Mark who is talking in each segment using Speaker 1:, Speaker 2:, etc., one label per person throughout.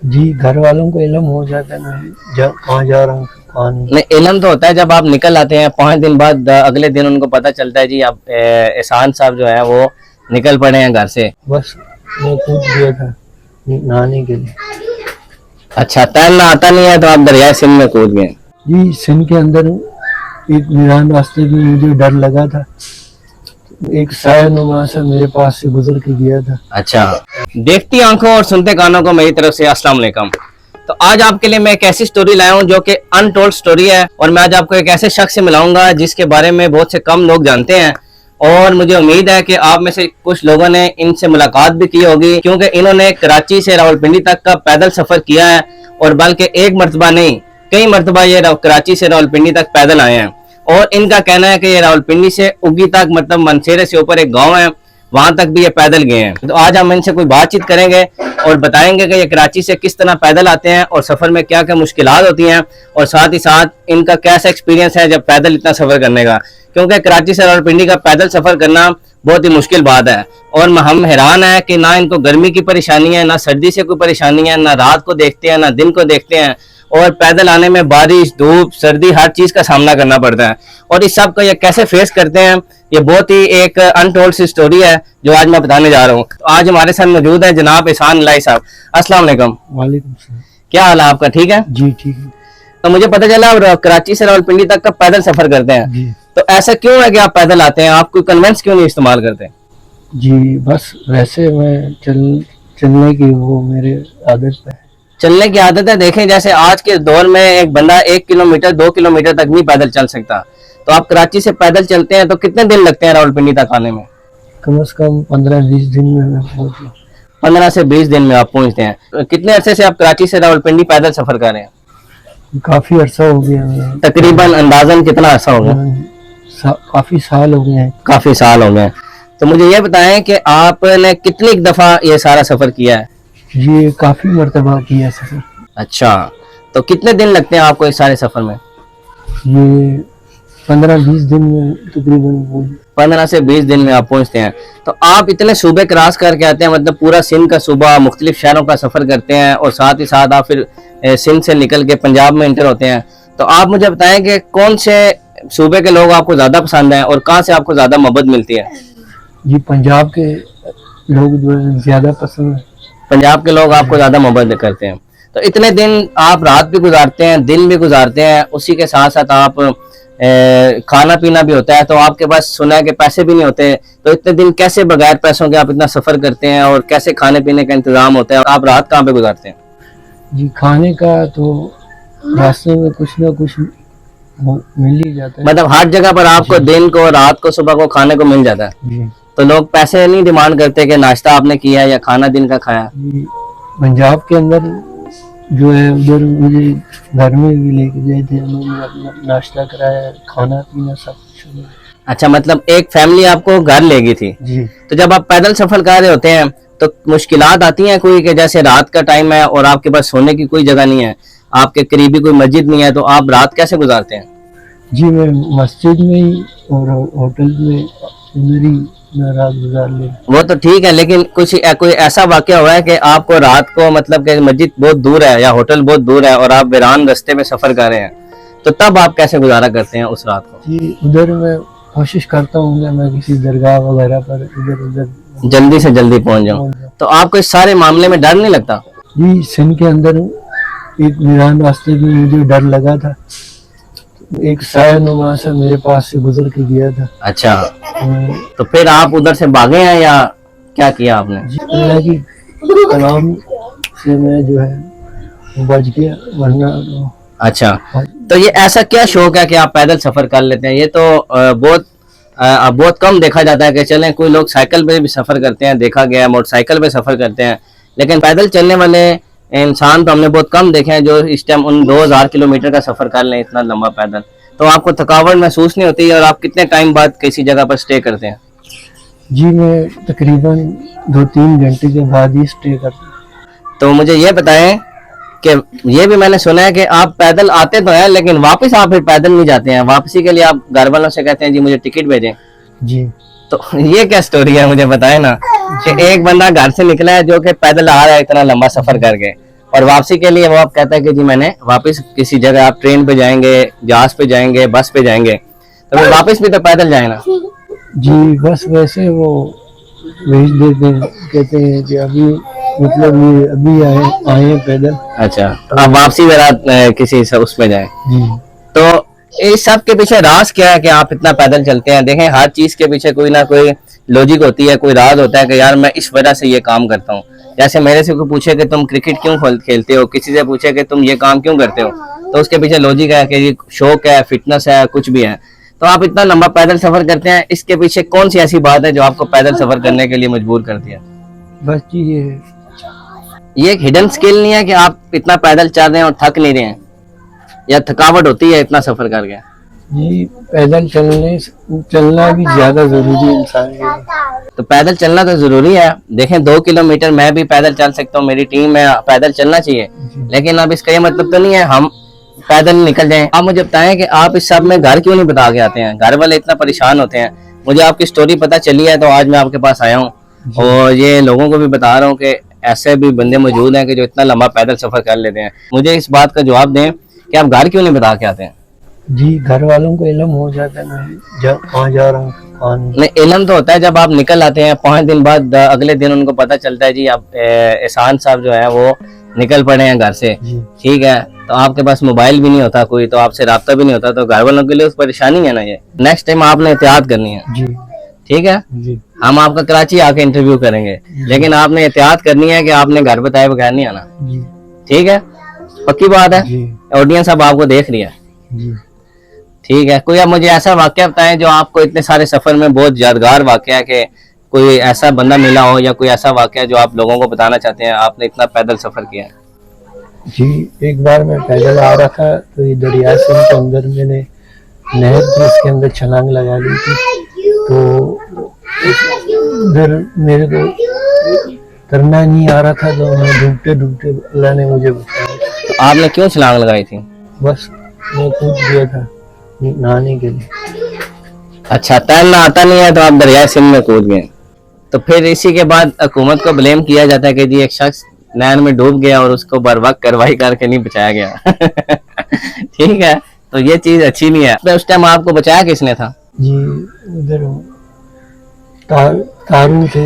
Speaker 1: जी घर वालों को इल्म हो जाता है मैं कहाँ जा रहा हूँ कहाँ नहीं।
Speaker 2: नहीं, इल्म तो होता है जब आप निकल आते हैं 5 दिन बाद, अगले दिन उनको पता चलता है जी आप एहसान साहब जो है वो निकल पड़े हैं घर से।
Speaker 1: बस मैं कूद गया था नहाने के लिए।
Speaker 2: अच्छा, तैरना आता नहीं है तो आप दरिया सिंध में कूद गए।
Speaker 1: जी सिंध के अंदर एक वीरान रास्ते में मुझे डर लगा था, एक साया सा मेरे पास से गुजर के गया था।
Speaker 2: अच्छा, देखती आंखों और सुनते कानों को मेरी तरफ से अस्सलाम वालेकुम। तो आज आपके लिए मैं एक ऐसी स्टोरी लाया हूँ जो कि अनटोल्ड स्टोरी है, और मैं आज आपको एक ऐसे शख्स से मिलाऊंगा जिसके बारे में बहुत से कम लोग जानते हैं, और मुझे उम्मीद है कि आप में से कुछ लोगों ने इनसे मुलाकात भी की होगी, क्योंकि इन्होंने कराची से रावलपिंडी तक का पैदल सफर किया है, और बल्कि एक मरतबा नहीं कई मरतबा ये कराची से रावलपिंडी तक पैदल आए हैं। और इनका कहना है कि ये रावलपिंडी से उगी तक मतलब मनसेरे से ऊपर एक गांव है, वहां तक भी ये पैदल गए हैं। तो आज हम इनसे कोई बातचीत करेंगे और बताएंगे कि ये कराची से किस तरह पैदल आते हैं और सफर में क्या क्या मुश्किलात होती हैं, और साथ ही साथ इनका कैसा एक्सपीरियंस है जब पैदल इतना सफर करने का, क्योंकि कराची से रावलपिंडी का पैदल सफर करना बहुत ही मुश्किल बात है। और हम हैरान है कि ना इनको गर्मी की परेशानी है, ना सर्दी से कोई परेशानी है, ना रात को देखते हैं ना दिन को देखते हैं, और पैदल आने में बारिश धूप सर्दी हर चीज का सामना करना पड़ता है। और इस सब को ये कैसे फेस करते हैं, ये बहुत ही एक अनटोल्ड सी स्टोरी है जो आज मैं बताने जा रहा हूँ। तो आज हमारे साथ मौजूद है जनाब एहसान इलाही साहब। अस्सलाम वालेकुम।
Speaker 1: वालेकुम सलाम।
Speaker 2: क्या हाल है आपका, ठीक है?
Speaker 1: जी ठीक है।
Speaker 2: तो मुझे पता चला आप कराची से रावलपिंडी तक का पैदल सफर करते हैं,
Speaker 1: जी
Speaker 2: तो ऐसा क्यों है कि आप पैदल आते हैं? आप कोई कन्वेंस क्यों नहीं इस्तेमाल करते?
Speaker 1: जी बस वैसे मैं चलने की वो मेरे आदत है।
Speaker 2: चलने की आदत है। देखें जैसे आज के दौर में एक बंदा 1 किलोमीटर 2 किलोमीटर तक नहीं पैदल चल सकता, तो आप कराची से पैदल चलते हैं तो कितने दिन लगते हैं रावलपिंडी तक आने में?
Speaker 1: कम से कम 15-20 दिन में मैं पहुंच
Speaker 2: 15 से 20 दिन में आप पहुंचते हैं। तो कितने अरसे से आप कराची से रावलपिंडी पैदल सफर कर रहे हैं?
Speaker 1: काफी अरसा हो गया है।
Speaker 2: तकरीबन अंदाजन कितना अरसा हो गया?
Speaker 1: काफी साल हो गए हैं।
Speaker 2: काफी साल हो गए। तो मुझे ये बताएं कि आपने कितनी दफा ये सारा सफर किया है?
Speaker 1: ये काफी मर्तबा किया सफर।
Speaker 2: अच्छा, तो कितने दिन लगते हैं आपको इस सारे सफर में?
Speaker 1: ये 15-20 दिन में तकरीबन
Speaker 2: 15 से 20 दिन में आप पहुंचते हैं। तो आप इतने सूबे क्रॉस करके आते हैं, मतलब पूरा सिंध का सूबा, मुख्तलिफ शहरों का सफर करते हैं, और साथ ही साथ आप फिर सिंध से निकल के पंजाब में इंटर होते हैं। तो आप मुझे बताएं कि कौन से सूबे के लोग आपको ज्यादा पसंद हैं और कहाँ से आपको ज्यादा मोहब्बत मिलती है?
Speaker 1: जी पंजाब के लोग जो है ज्यादा पसंद है।
Speaker 2: पंजाब के लोग आपको ज्यादा मोहब्बत करते हैं। तो इतने दिन आप रात भी गुजारते हैं दिन भी गुजारते हैं, उसी के साथ साथ आप खाना पीना भी होता है, तो आपके पास सुना है कि पैसे भी नहीं होते, तो इतने दिन कैसे बगैर पैसों के आप इतना सफर करते हैं, और कैसे खाने पीने का इंतजाम होता है, और आप रात कहाँ पे गुजारते हैं? जी
Speaker 1: खाने का तो रास्ते में कुछ ना कुछ मिल ही जाता है,
Speaker 2: मतलब हर जगह पर आपको दिन को रात को सुबह को खाने को मिल जाता है।
Speaker 1: जी।
Speaker 2: तो लोग पैसे नहीं डिमांड करते कि नाश्ता आपने किया या खाना दिन का खाया?
Speaker 1: पंजाब के अंदर जो है उधर मुझे घर में भी लेके गए थे, उन्होंने अपना नाश्ता कराया, खाना पीना सब कुछ।
Speaker 2: अच्छा, मतलब एक फैमिली आपको घर ले गई थी
Speaker 1: जी।
Speaker 2: तो जब आप पैदल सफर कर रहे होते हैं तो मुश्किलात आती हैं कोई, कि जैसे रात का टाइम है और आपके पास सोने की कोई जगह नहीं है, आपके करीबी कोई मस्जिद नहीं है, तो आप रात कैसे गुजारते हैं?
Speaker 1: जी मैं मस्जिद में ही और होटल में उधर ही रात गुजार ले।
Speaker 2: वो तो ठीक है, लेकिन कुछ कोई ऐसा वाकया हुआ है कि आपको रात को मतलब कि मस्जिद बहुत दूर है या होटल बहुत दूर है और आप वीरान रास्ते में सफर कर रहे हैं, तो तब आप कैसे गुजारा करते हैं उस रात को?
Speaker 1: जी उधर मैं कोशिश करता हूँ कि मैं किसी दरगाह वगैरह पर इधर उधर
Speaker 2: जल्दी से जल्दी पहुंच जाऊं। तो आपको इस सारे मामले में डर नहीं लगता?
Speaker 1: जी सिंध के अंदर एक वीरान रास्ते में मुझे डर लगा था, एक साया सा मेरे पास से गुजर के गया था।
Speaker 2: अच्छा, तो फिर आप उधर से भागे हैं या क्या किया आपने?
Speaker 1: अल्लाह की कलाम से मैं जो है बच गया, वरना।
Speaker 2: अच्छा, तो ये ऐसा क्या शौक है कि आप पैदल सफर कर लेते हैं? ये तो बहुत कम देखा जाता है कि चलें कोई लोग साइकिल पे भी सफर करते हैं, देखा गया है मोटरसाइकिल पे सफर करते हैं, लेकिन पैदल चलने वाले इंसान तो हमने बहुत कम देखे हैं जो इस टाइम उन 2000 किलोमीटर का सफर कर लें इतना लंबा पैदल। तो आपको थकावट महसूस नहीं होती, और आप कितने टाइम बाद किसी जगह पर स्टे करते हैं?
Speaker 1: जी मैं तकरीबन 2-3 घंटे के बाद ही स्टे करता हूँ।
Speaker 2: तो मुझे ये बताएं कि ये भी मैंने सुना है कि आप पैदल आते तो हैं लेकिन वापस आप फिर पैदल नहीं जाते हैं, वापसी के लिए आप घर वालों से कहते हैं जी मुझे टिकट भेजें।
Speaker 1: जी
Speaker 2: तो ये क्या स्टोरी है, मुझे बताएं ना, कि एक बंदा घर से निकला है जो कि पैदल आ रहा है इतना लंबा सफर करके, और वापसी के लिए वो आप कहता है कि जी मैंने वापस किसी जगह, आप ट्रेन पे जाएंगे, जहाज पे जाएंगे, बस पे जाएंगे, तो फिर वापस भी तो पैदल जाए ना।
Speaker 1: जी बस वैसे वो भेज देते हैं, कहते हैं कि अभी मतलब ये अभी आए हैं पैदल।
Speaker 2: अच्छा, तो आप वापसी में रात किसी उसमें जाए।
Speaker 1: जी
Speaker 2: तो इस सब के पीछे राज क्या है कि आप इतना पैदल चलते हैं? देखें, हर चीज के पीछे कोई ना कोई लॉजिक होती है, कोई राज होता है कि यार मैं इस वजह से ये काम करता हूँ। जैसे मेरे से कोई पूछे कि तुम क्रिकेट क्यों खेलते हो, किसी से पूछे कि तुम ये काम क्यों करते हो, तो उसके पीछे लॉजिक है कि ये शौक है, फिटनेस है, कुछ भी है। तो आप इतना लंबा पैदल सफर करते हैं, इसके पीछे कौन सी ऐसी बात है जो आपको पैदल सफर करने के लिए मजबूर करती है?
Speaker 1: बस जी
Speaker 2: ये एक हिडन स्किल नहीं है कि आप इतना पैदल चल रहे हैं और थक नहीं रहे हैं, या थकावट होती है इतना सफर करके?
Speaker 1: जी पैदल चलना भी ज्यादा जरूरी है इंसान के लिए।
Speaker 2: तो पैदल चलना तो जरूरी है। देखें 2 किलोमीटर मैं भी पैदल चल सकता हूँ, मेरी टीम में पैदल चलना चाहिए, लेकिन अब इसका ये मतलब तो नहीं है हम पैदल निकल जाएं। आप मुझे बताएं कि आप इस सब में घर क्यों नहीं बता के आते हैं? घर वाले इतना परेशान होते हैं। मुझे आपकी स्टोरी पता चली है तो आज मैं आपके पास आया हूँ, और ये लोगों को भी बता रहा हूँ कि ऐसे भी बंदे मौजूद हैं कि जो इतना लंबा पैदल सफर कर लेते हैं। मुझे इस बात का जवाब दें कि आप घर क्यों नहीं बता के आते हैं?
Speaker 1: जी घर वालों को इल्म हो जाता है मैं कहाँ जा रहा हूँ, कहाँ नहीं।
Speaker 2: नहीं, इल्म तो होता है जब आप निकल आते हैं, 5 दिन बाद अगले दिन उनको पता चलता है जी आप एहसान साहब जो है वो निकल पड़े हैं घर से, ठीक है, तो आपके पास मोबाइल भी नहीं होता कोई, तो आपसे राब्ता भी नहीं होता, तो घर वालों के लिए उस परेशानी है ना। ये नेक्स्ट टाइम आपने एहतियात करनी है
Speaker 1: जी,
Speaker 2: ठीक है।
Speaker 1: जी
Speaker 2: हम आपका कराची आके इंटरव्यू करेंगे, लेकिन आपने एहतियात करनी है कि आपने घर बताए बगैर नहीं आना,
Speaker 1: जी
Speaker 2: ठीक है? पक्की बात है?
Speaker 1: जी
Speaker 2: ऑडियंस अब आपको देख रही है,
Speaker 1: जी।
Speaker 2: ठीक है। कोई अब मुझे ऐसा वाकया बताएं जो आपको इतने सारे सफर में बहुत यादगार वाकया है, कि कोई ऐसा बंदा मिला हो या कोई ऐसा वाकया जो आप लोगों को बताना चाहते हैं, आपने इतना पैदल सफर किया है।
Speaker 1: जी एक बार मैं पैदल आ रहा था तो ये दरिया सिंह के अंदर मैंने नहर थी, उसके अंदर छलांग लगा ली थी, तो उधर मेरे को तरना नहीं आ रहा था, तो मैं डूबते डूबते अल्लाह ने मुझे बचाया।
Speaker 2: तो आपने क्यों छलांग लगाई थी?
Speaker 1: बस मैं कूद गया था नहाने के लिए।
Speaker 2: अच्छा, तैरना आता नहीं है तो आप दरिया सिंध में कूद गए। तो फिर इसी के बाद हुकूमत को ब्लेम किया जाता है कि जी एक शख्स नहर में डूब गया और उसको बर वक्त कार्रवाई करके नहीं बचाया गया। ठीक है, तो ये चीज अच्छी नहीं है। तो उस टाइम आपको बचाया किसने था?
Speaker 1: जी उधर तारू थे।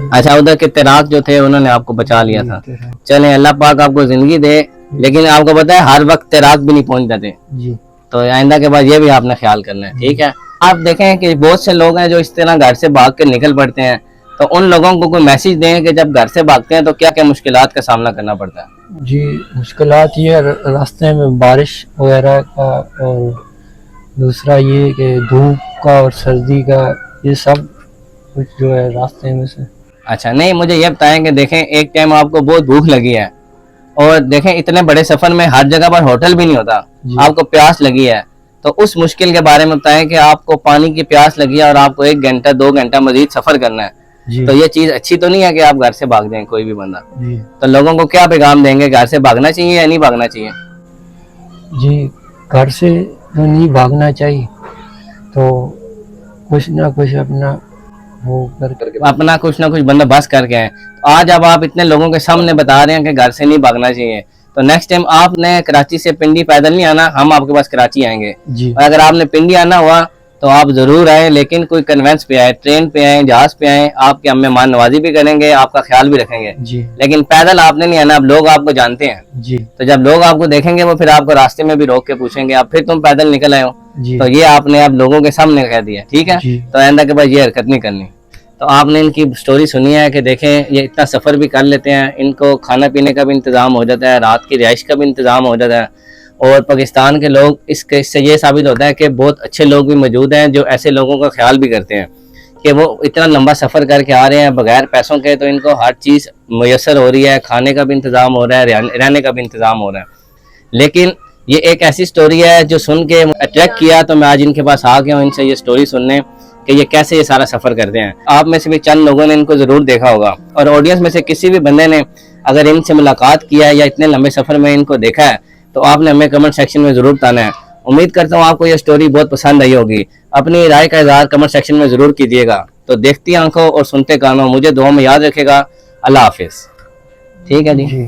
Speaker 2: अच्छा, उधर के तैराक जो थे उन्होंने आपको बचा लिया था। चलें, अल्लाह पाक आपको जिंदगी दे, लेकिन आपको पता है हर वक्त तैराक भी नहीं पहुंच जाते
Speaker 1: जी,
Speaker 2: तो आइंदा के बाद ये भी आपने ख्याल करना है, ठीक है। आप देखें कि बहुत से लोग हैं जो इस तरह घर से भाग के निकल पड़ते हैं, तो उन लोगों को कोई मैसेज दें कि जब घर से भागते हैं तो क्या क्या मुश्किलात का सामना करना पड़ता है?
Speaker 1: जी मुश्किलात ये रास्ते में बारिश वगैरह का, और दूसरा ये कि धूप का और सर्दी का, ये सब कुछ जो है रास्ते में से।
Speaker 2: अच्छा, नहीं, मुझे ये बताएं कि देखें एक टाइम आपको बहुत भूख लगी है, और देखें इतने बड़े सफर में हर जगह पर होटल भी नहीं होता, आपको प्यास लगी है, तो उस मुश्किल के बारे में बताएं कि आपको पानी की प्यास लगी है और आपको 1 घंटा 2 घंटा मजीद सफर करना है, तो ये चीज अच्छी तो नहीं है कि आप घर से भाग जाएं कोई भी बंदा। तो लोगों को क्या पैगाम देंगे, घर से भागना चाहिए या नहीं भागना चाहिए?
Speaker 1: जी घर से तो नहीं भागना चाहिए, तो कुछ ना कुछ अपना वो करके
Speaker 2: अपना कुछ ना कुछ बंदा बस करके आए। तो आज अब आप इतने लोगों के सामने बता रहे हैं कि घर से नहीं भागना चाहिए, तो नेक्स्ट टाइम आपने कराची से पिंडी पैदल नहीं आना, हम आपके पास कराची आएंगे। और अगर आपने पिंडी आना हुआ तो आप जरूर आए, लेकिन कोई कन्वेंस पे आए, ट्रेन पे आए, जहाज पे आए, आपके हम मेहमान नवाजी भी करेंगे, आपका ख्याल भी रखेंगे, लेकिन पैदल आपने नहीं आना। अब लोग आपको जानते हैं
Speaker 1: जी,
Speaker 2: तो जब लोग आपको देखेंगे वो फिर आपको रास्ते में भी रोक के पूछेंगे आप फिर तुम पैदल निकल आए हो, तो ये आपने अब लोगों के सामने कह दिया, ठीक है। तो आइंदा के बाद ये हरकत नहीं करनी। तो आपने इनकी स्टोरी सुनी है कि देखें ये इतना सफर भी कर लेते हैं, इनको खाना पीने का भी इंतजाम हो जाता है, रात की रिहाइश का भी इंतजाम हो जाता है, और पाकिस्तान के लोग इससे ये साबित होता है कि बहुत अच्छे लोग भी मौजूद हैं जो ऐसे लोगों का ख्याल भी करते हैं कि वो इतना लंबा सफर करके आ रहे हैं बगैर पैसों के, तो इनको हर चीज मुयसर हो रही है, खाने का भी इंतजाम हो रहा है, रहने का भी इंतजाम हो रहा है। लेकिन ये एक ऐसी स्टोरी है जो सुन के अट्रैक्ट किया, तो मैं आज इनके पास आ गया हूँ इनसे ये स्टोरी सुनने कि ये कैसे ये सारा सफर करते हैं। आप में से भी चंद लोगों ने इनको जरूर देखा होगा, और ऑडियंस में से किसी भी बंदे ने अगर इनसे मुलाकात किया है या इतने लंबे सफर में इनको देखा है, तो आपने हमें कमेंट सेक्शन में जरूर बताना है। उम्मीद करता हूँ आपको ये स्टोरी बहुत पसंद आई होगी। अपनी राय का इजहार कमेंट सेक्शन में जरूर कीजिएगा। तो देखती आंखों और सुनते कानों, मुझे दुआ में याद रखेगा। अल्लाह हाफिज। ठीक है जी।